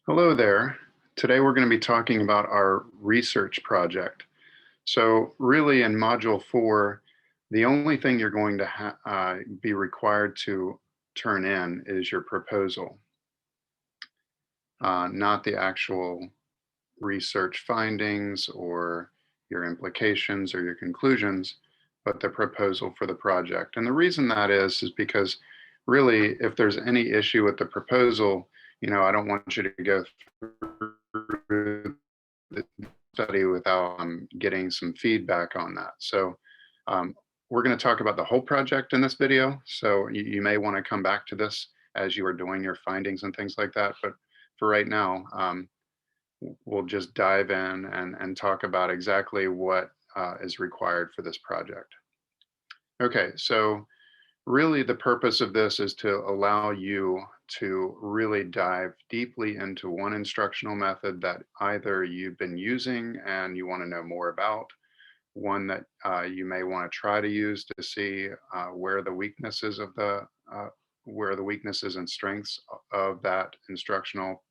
Hello there. Today we're going to be talking about our research project. So really in Module 4, the only thing you're going to be required to turn in is your proposal, not the actual research findings or your implications or your conclusions, but the proposal for the project. And the reason that is because really if there's any issue with the proposal, I don't want you to go through the study without getting some feedback on that. So we're going to talk about the whole project in this video. So you may want to come back to this as you are doing your findings and things like that. But for right now, we'll just dive in and talk about exactly what is required for this project. Okay, so really the purpose of this is to allow you to really dive deeply into one instructional method that either you've been using and you want to know more about, one that you may want to try to use to see where the weaknesses and strengths of that instructional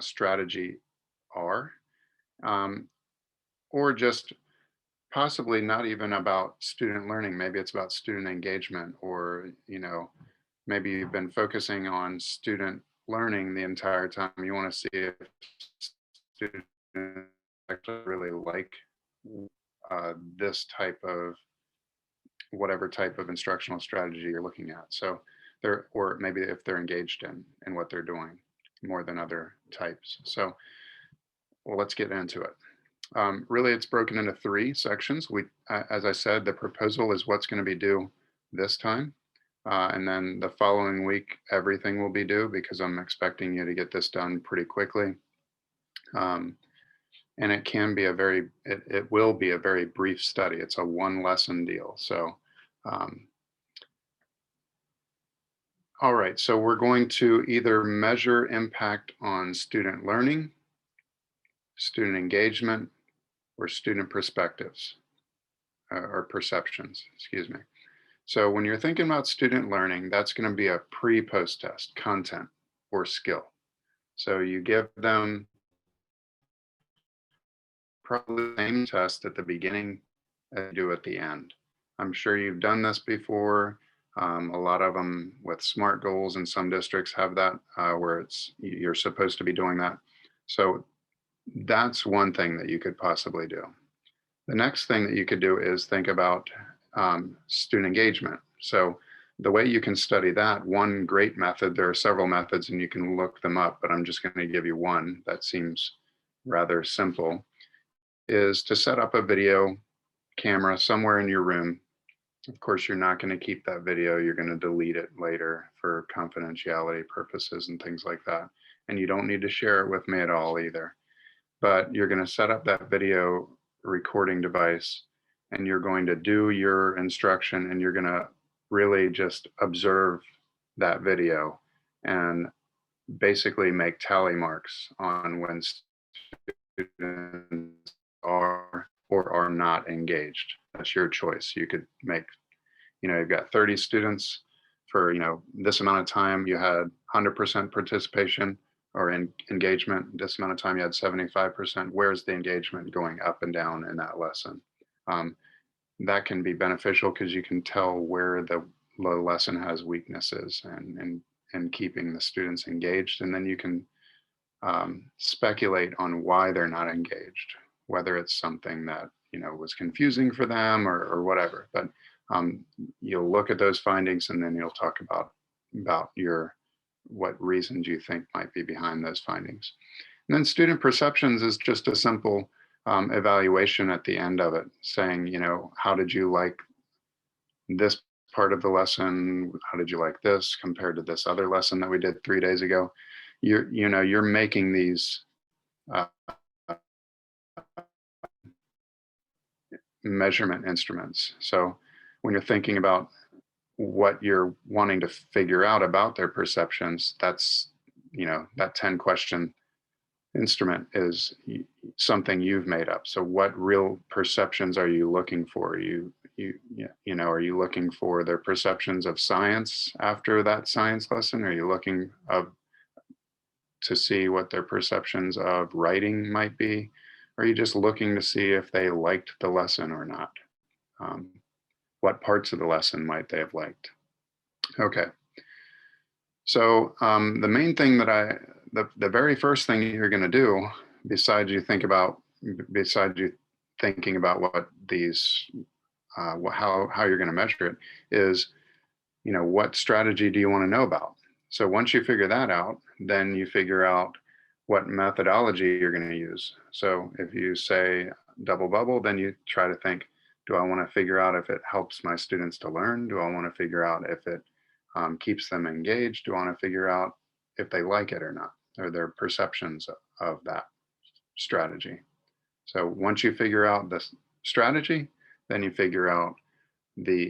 strategy are, or just possibly not even about student learning. Maybe it's about student engagement, or maybe you've been focusing on student learning the entire time. You want to see if students actually really like this type of whatever type of instructional strategy you're looking at. So or maybe if they're engaged in what they're doing more than other types. So, well, let's get into it. Really, it's broken into 3 sections. As I said, the proposal is what's going to be due this time. And then the following week, everything will be due because I'm expecting you to get this done pretty quickly. And it can be it will be a very brief study. It's a 1 lesson deal. So, all right, so we're going to either measure impact on student learning, student engagement, or student perspectives or perceptions, excuse me. So when you're thinking about student learning, that's going to be a pre-post test, content or skill. So you give them probably the same test at the beginning as you do at the end. I'm sure you've done this before. A lot of them with SMART goals in some districts have that where you're supposed to be doing that. So that's one thing that you could possibly do. The next thing that you could do is think about student engagement. So the way you can study that, one great method, there are several methods and you can look them up, but I'm just going to give you one that seems rather simple, is to set up a video camera somewhere in your room. Of course, you're not going to keep that video. You're going to delete it later for confidentiality purposes and things like that. And you don't need to share it with me at all either. But you're going to set up that video recording device and you're going to do your instruction and you're going to really just observe that video and basically make tally marks on when students are or are not engaged. That's your choice. You could make, you've got 30 students for, this amount of time you had 100% participation or engagement. This amount of time you had 75%. Where's the engagement going up and down in that lesson? That can be beneficial because you can tell where the lesson has weaknesses and keeping the students engaged. And then you can speculate on why they're not engaged, whether it's something that was confusing for them or whatever. But you'll look at those findings and then you'll talk about what reasons you think might be behind those findings. And then student perceptions is just a simple evaluation at the end of it, saying, how did you like this part of the lesson? How did you like this compared to this other lesson that we did 3 days ago? You're making these measurement instruments. So when you're thinking about what you're wanting to figure out about their perceptions, that's, that 10 question instrument is something you've made up. So what real perceptions are you looking for? Are you looking for their perceptions of science after that science lesson? Are you looking to see what their perceptions of writing might be? Or are you just looking to see if they liked the lesson or not? Um, what parts of the lesson might they have liked? Okay. So the main thing that the very first thing you're going to do, besides you thinking about what these, how you're going to measure it, is, what strategy do you want to know about? So once you figure that out, then you figure out what methodology you're going to use. So if you say double bubble, then you try to think, do I want to figure out if it helps my students to learn? Do I want to figure out if it keeps them engaged? Do I want to figure out if they like it or not, or their perceptions of that strategy? So once you figure out the strategy, then you figure out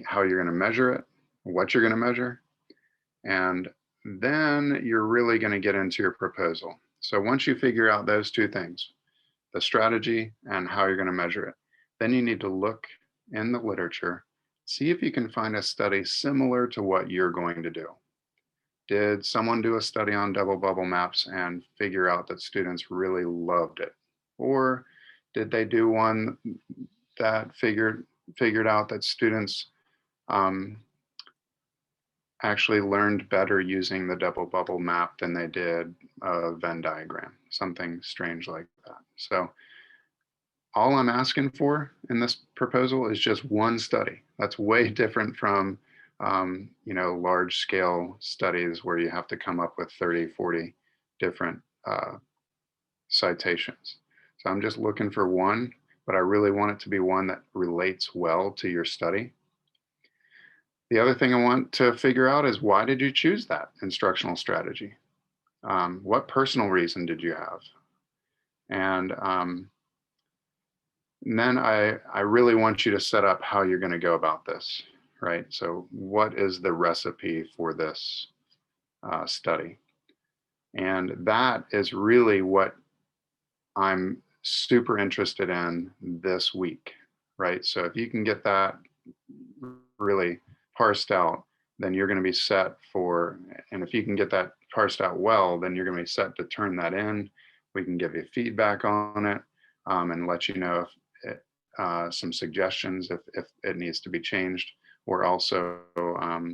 how you're going to measure it, what you're going to measure, and then you're really going to get into your proposal. So once you figure out those two things, the strategy and how you're going to measure it, then you need to look in the literature, see if you can find a study similar to what you're going to do. Did someone do a study on double bubble maps and figure out that students really loved it? Or did they do one that figured out that students actually learned better using the double bubble map than they did a Venn diagram, something strange like that? So all I'm asking for in this proposal is just one study. That's way different from large scale studies where you have to come up with 30, 40 different citations. So I'm just looking for one, but I really want it to be one that relates well to your study. The other thing I want to figure out is, why did you choose that instructional strategy? What personal reason did you have? And then I really want you to set up how you're going to go about this, right? So what is the recipe for this study? And that is really what I'm super interested in this week, right? So if you can get that really parsed out, then you're going to be set for, and if you can get that parsed out well, then you're going to be set to turn that in. We can give you feedback on it and let you know if some suggestions if it needs to be changed, or also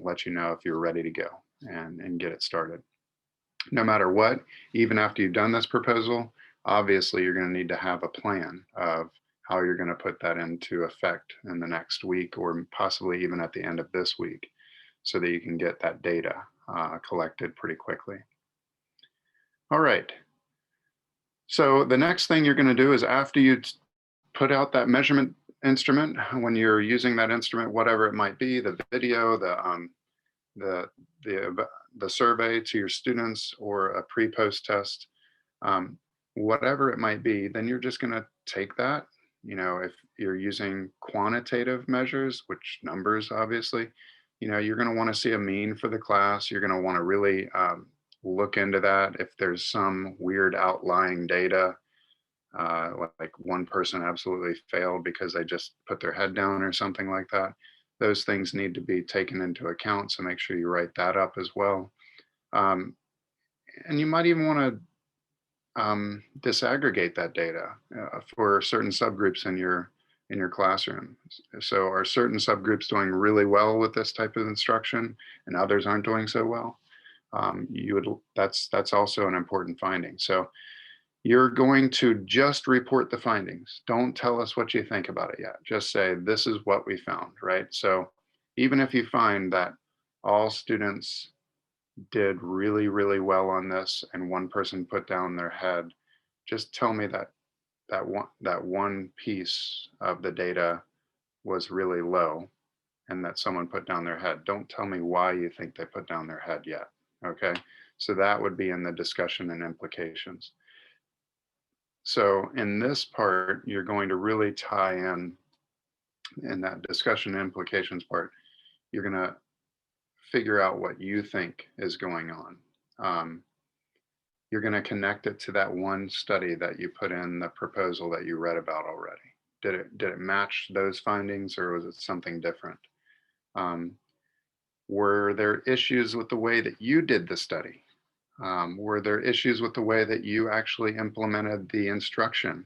let you know if you're ready to go and get it started. No matter what, even after you've done this proposal, obviously you're going to need to have a plan of how you're going to put that into effect in the next week, or possibly even at the end of this week, so that you can get that data collected pretty quickly. All right. So the next thing you're going to do is, after you put out that measurement instrument, when you're using that instrument, whatever it might be, the video, the survey to your students, or a pre-post test, whatever it might be, then you're just going to take that. If you're using quantitative measures, which numbers, obviously, you're going to want to see a mean for the class. You're going to want to really look into that. If there's some weird outlying data, like one person absolutely failed because they just put their head down or something like that, those things need to be taken into account. So make sure you write that up as well. And you might even want to disaggregate that data for certain subgroups in your classroom. So are certain subgroups doing really well with this type of instruction and others aren't doing so well? That's also an important finding. So you're going to just report the findings. Don't tell us what you think about it yet. Just say, this is what we found, right? So even if you find that all students did really, really well on this and one person put down their head, just tell me that one piece of the data was really low and that someone put down their head. Don't tell me why you think they put down their head yet, okay? So that would be in the discussion and implications. So in this part, you're going to really tie in that discussion and implications part, you're going to figure out what you think is going on. You're going to connect it to that one study that you put in the proposal that you read about already. Did it match those findings, or was it something different? Were there issues with the way that you did the study? Were there issues with the way that you actually implemented the instruction?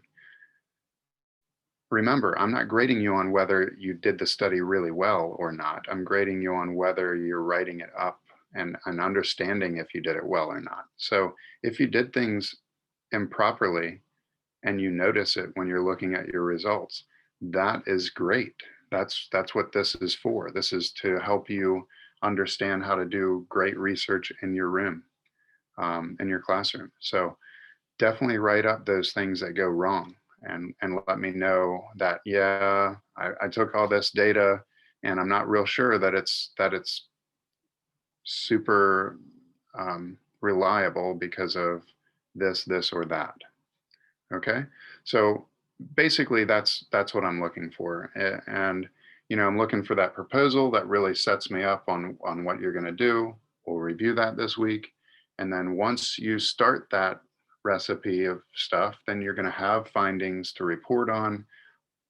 Remember, I'm not grading you on whether you did the study really well or not. I'm grading you on whether you're writing it up and understanding if you did it well or not. So if you did things improperly and you notice it when you're looking at your results, that is great. That's what this is for. This is to help you understand how to do great research in your room, in your classroom. So definitely write up those things that go wrong and let me know that, yeah, I took all this data and I'm not real sure that it's super reliable because of this or that. Okay, so basically that's what I'm looking for. And I'm looking for that proposal that really sets me up on what you're going to do. We'll review that this week, and then once you start that recipe of stuff, then you're going to have findings to report on.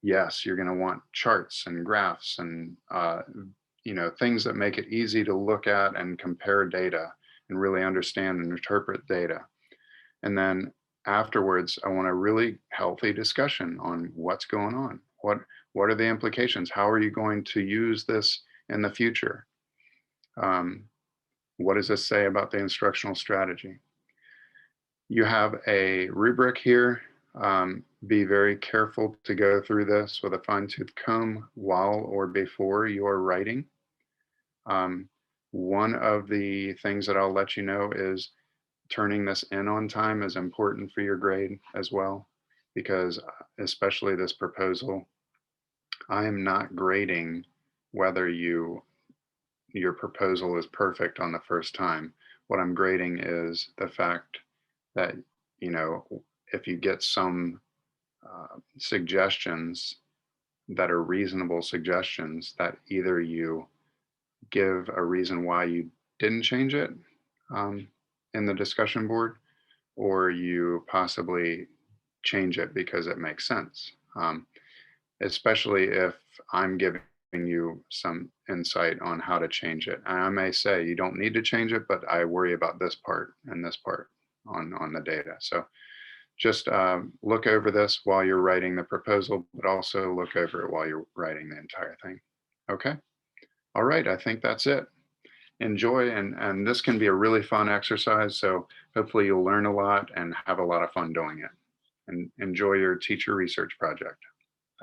Yes, you're going to want charts and graphs and things that make it easy to look at and compare data and really understand and interpret data. And then afterwards, I want a really healthy discussion on what's going on. What are the implications? How are you going to use this in the future? What does this say about the instructional strategy? You have a rubric here. Be very careful to go through this with a fine-tooth comb while or before you're writing. One of the things that I'll let you know is turning this in on time is important for your grade as well, because especially this proposal, I am not grading whether your proposal is perfect on the first time. What I'm grading is the fact that, if you get some suggestions that are reasonable suggestions, that either you give a reason why you didn't change it in the discussion board, or you possibly change it because it makes sense, especially if I'm giving you some insight on how to change it. And I may say you don't need to change it, but I worry about this part and this part on the data. So just look over this while you're writing the proposal, but also look over it while you're writing the entire thing. Okay. All right. I think that's it. Enjoy, and this can be a really fun exercise. So hopefully you'll learn a lot and have a lot of fun doing it. And enjoy your teacher research project.